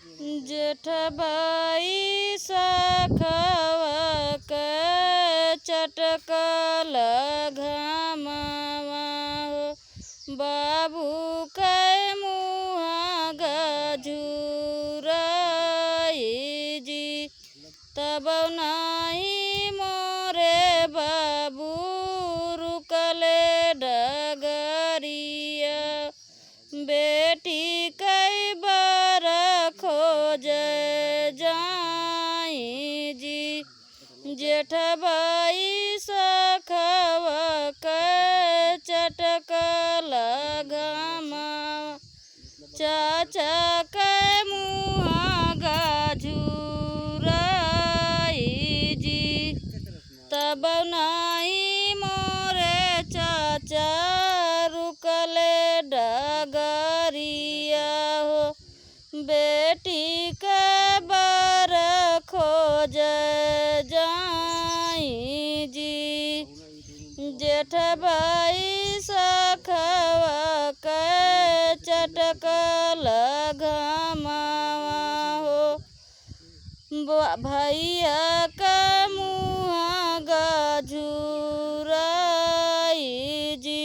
जेठ भाई सखवा के चटकल घामवा हो, बाबू के मुँह गजुराई जी। तब नहीं मोरे बाबू रुकले डगरिया, बेटी कई बार खोज जाई जी। जेठ भाई सखवा के चटकल घामवा, चाचा के मुँह गजुराई जी। तब नहीं मोरे चाचा रुकले डगरिया हो, बेटी के बर खोज जाई जी। जेठ भाई सखवा के चटकल घामवा हो, भैया का मुँह गजुराई जी।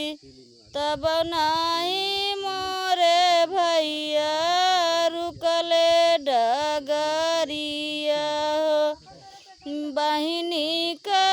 तब नहीं मोरे भैया रुकले डगरिया हो, बहिनी का